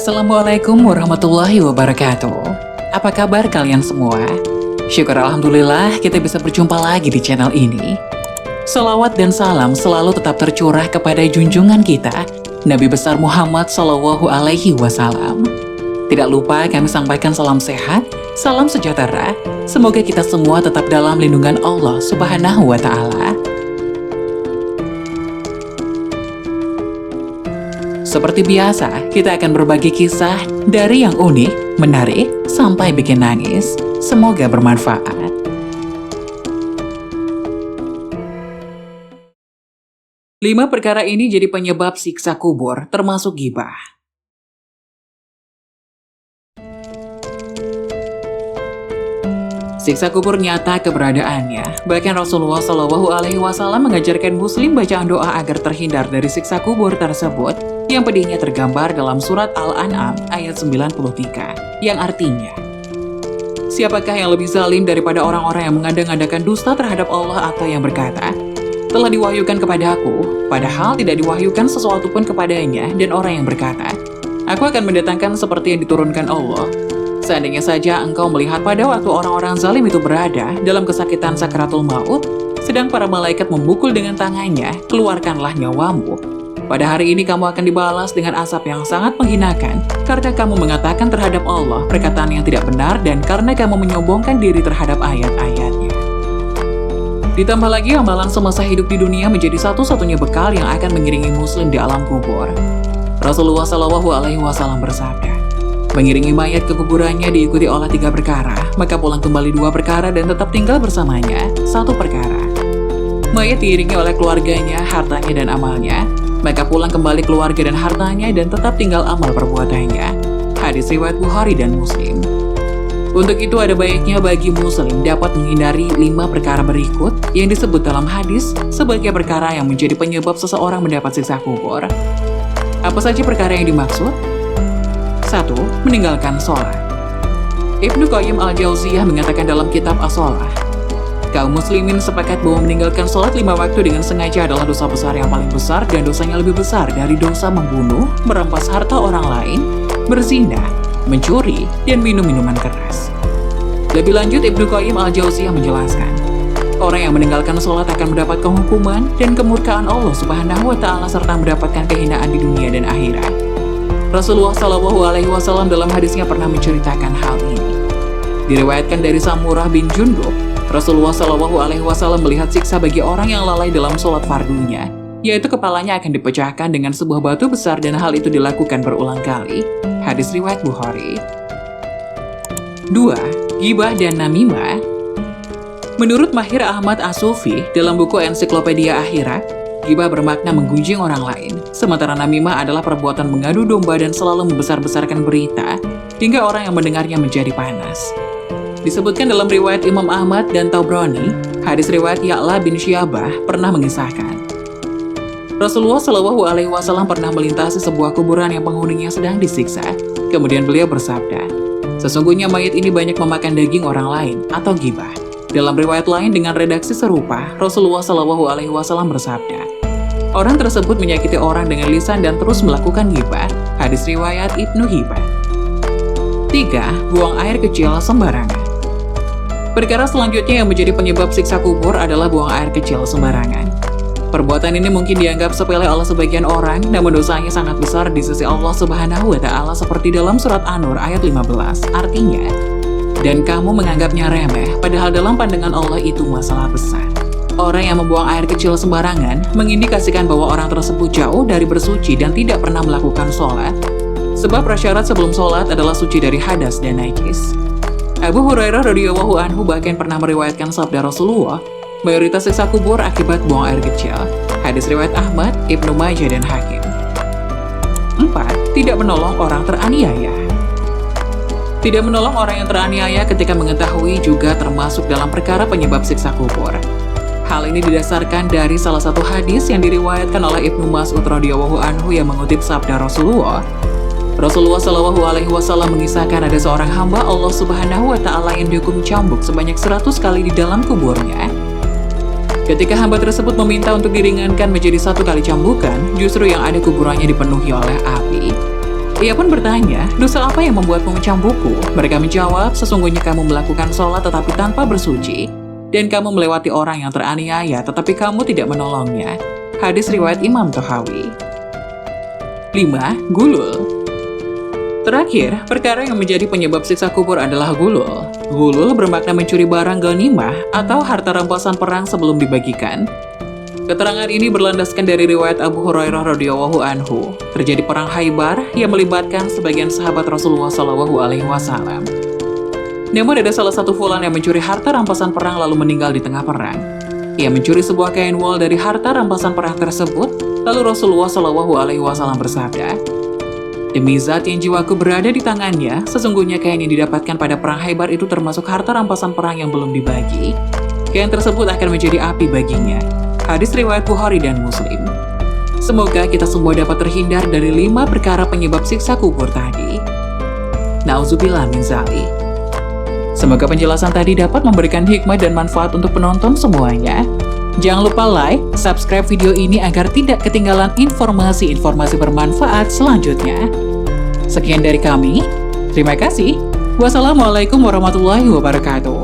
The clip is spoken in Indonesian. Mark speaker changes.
Speaker 1: Assalamualaikum warahmatullahi wabarakatuh. Apa kabar kalian semua? Syukur Alhamdulillah kita bisa berjumpa lagi di channel ini. Salawat dan salam selalu tetap tercurah kepada junjungan kita, Nabi besar Muhammad Sallallahu Alaihi Wasallam. Tidak lupa kami sampaikan salam sehat, salam sejahtera. Semoga kita semua tetap dalam lindungan Allah Subhanahu wa Ta'ala. Seperti biasa, kita akan berbagi kisah dari yang unik, menarik, sampai bikin nangis. Semoga bermanfaat. Lima perkara ini jadi penyebab siksa kubur, termasuk ghibah. Siksa kubur nyata keberadaannya. Bahkan Rasulullah Shallallahu Alaihi Wasallam mengajarkan Muslim bacaan doa agar terhindar dari siksa kubur tersebut, yang pedihnya tergambar dalam surat Al-An'am ayat 93, yang artinya, siapakah yang lebih zalim daripada orang-orang yang mengada-ngadakan dusta terhadap Allah atau yang berkata, telah diwahyukan kepadaku, padahal tidak diwahyukan sesuatu pun kepadanya, dan orang yang berkata, aku akan mendatangkan seperti yang diturunkan Allah. Seandainya saja engkau melihat pada waktu orang-orang zalim itu berada dalam kesakitan sakaratul maut, sedang para malaikat memukul dengan tangannya, keluarkanlah nyawamu. Pada hari ini kamu akan dibalas dengan asap yang sangat menghinakan, karena kamu mengatakan terhadap Allah perkataan yang tidak benar dan karena kamu menyombongkan diri terhadap ayat-ayatnya. Ditambah lagi amalan semasa hidup di dunia menjadi satu-satunya bekal yang akan mengiringi Muslim di alam kubur. Rasulullah Shallallahu Alaihi Wasallam bersabda, mengiringi mayat ke kuburannya diikuti oleh 3 perkara, maka pulang kembali 2 perkara dan tetap tinggal bersamanya 1 perkara. Mayat diiringi oleh keluarganya, hartanya dan amalnya, maka pulang kembali keluarga dan hartanya dan tetap tinggal amal perbuatannya. Hadis riwayat Bukhari dan Muslim. Untuk itu ada baiknya bagi Muslim dapat menghindari 5 perkara berikut yang disebut dalam hadis sebagai perkara yang menjadi penyebab seseorang mendapat siksa kubur. Apa saja perkara yang dimaksud? 1. Meninggalkan sholat. Ibnu Qayyim al-Jauziyah mengatakan dalam kitab As-Shalah, kaum muslimin sepakat bahwa meninggalkan sholat 5 waktu dengan sengaja adalah dosa besar yang paling besar dan dosanya lebih besar dari dosa membunuh, merampas harta orang lain, berzina, mencuri, dan minum minuman keras. Lebih lanjut, Ibnu Qayyim al-Jauziyah menjelaskan, orang yang meninggalkan sholat akan mendapatkan hukuman dan kemurkaan Allah Subhanahu wa Ta'ala serta mendapatkan kehinaan di dunia dan akhirat. Rasulullah Shallallahu Alaihi Wasallam dalam hadisnya pernah menceritakan hal ini. Diriwayatkan dari Samurah bin Jundub, Rasulullah Shallallahu Alaihi Wasallam melihat siksa bagi orang yang lalai dalam sholat fardunya, yaitu kepalanya akan dipecahkan dengan sebuah batu besar dan hal itu dilakukan berulang kali. Hadis riwayat Bukhari. 2. Ghibah dan namimah. Menurut Mahir Ahmad As-Sufi dalam buku Ensiklopedia Akhirat, ghibah bermakna menggunjing orang lain, sementara namimah adalah perbuatan mengadu domba dan selalu membesar-besarkan berita, hingga orang yang mendengarnya menjadi panas. Disebutkan dalam riwayat Imam Ahmad dan Tabrani, hadis riwayat Ya'la bin Syabah pernah mengisahkan, Rasulullah Shallallahu Alaihi Wasallam pernah melintasi sebuah kuburan yang penghuninya sedang disiksa. Kemudian beliau bersabda, sesungguhnya mayat ini banyak memakan daging orang lain atau ghibah. Dalam riwayat lain dengan redaksi serupa, Rasulullah Shallallahu Alaihi Wasallam bersabda, orang tersebut menyakiti orang dengan lisan dan terus melakukan ghibah. Hadis riwayat Ibnu Hibban. 3. Buang air kecil sembarangan. Perkara selanjutnya yang menjadi penyebab siksa kubur adalah buang air kecil sembarangan. Perbuatan ini mungkin dianggap sepele oleh sebagian orang, namun dosanya sangat besar di sisi Allah Subhanahu wa Ta'ala seperti dalam surat An-Nur ayat 15. Artinya, dan kamu menganggapnya remeh, padahal dalam pandangan Allah itu masalah besar. Orang yang membuang air kecil sembarangan mengindikasikan bahwa orang tersebut jauh dari bersuci dan tidak pernah melakukan sholat. Sebab prasyarat sebelum sholat adalah suci dari hadas dan najis. Abu Hurairah radhiyallahu anhu bahkan pernah meriwayatkan sabda Rasulullah, mayoritas siksa kubur akibat buang air kecil. Hadis riwayat Ahmad, Ibnu Majah dan Hakim. 4. Tidak menolong orang teraniaya. Tidak menolong orang yang teraniaya ketika mengetahui juga termasuk dalam perkara penyebab siksa kubur. Hal ini didasarkan dari salah satu hadis yang diriwayatkan oleh Ibnu Mas'ud radhiyallahu anhu yang mengutip sabda Rasulullah. Rasulullah Shallallahu Alaihi Wasallam mengisahkan ada seorang hamba Allah Subhanahu wa Ta'ala yang dihukum cambuk sebanyak 100 kali di dalam kuburnya. Ketika hamba tersebut meminta untuk diringankan menjadi 1 kali cambukan, justru yang ada kuburannya dipenuhi oleh api. Ia pun bertanya, dosa apa yang membuatmu mencambukku? Mereka menjawab, sesungguhnya kamu melakukan sholat tetapi tanpa bersuci, dan kamu melewati orang yang teraniaya tetapi kamu tidak menolongnya. Hadis riwayat Imam Tohawi. 5. Gulul. Terakhir, perkara yang menjadi penyebab siksa kubur adalah gulul. Gulul bermakna mencuri barang ghanimah atau harta rampasan perang sebelum dibagikan. Keterangan ini berlandaskan dari riwayat Abu Hurairah radhiyallahu anhu. Terjadi perang Khaybar yang melibatkan sebagian sahabat Rasulullah SAW. Namun ada salah satu fulan yang mencuri harta rampasan perang lalu meninggal di tengah perang. Ia mencuri sebuah kain wol dari harta rampasan perang tersebut, lalu Rasulullah SAW bersabda, "Demi zat yang jiwaku berada di tangannya, sesungguhnya kain yang didapatkan pada perang Khaybar itu termasuk harta rampasan perang yang belum dibagi. Kain tersebut akan menjadi api baginya." Hadis riwayat Bukhari dan Muslim. Semoga kita semua dapat terhindar dari 5 perkara penyebab siksa kubur tadi. Nauzubillah min dzalik. Semoga penjelasan tadi dapat memberikan hikmah dan manfaat untuk penonton semuanya. Jangan lupa like, subscribe video ini agar tidak ketinggalan informasi-informasi bermanfaat selanjutnya. Sekian dari kami. Terima kasih. Wassalamualaikum warahmatullahi wabarakatuh.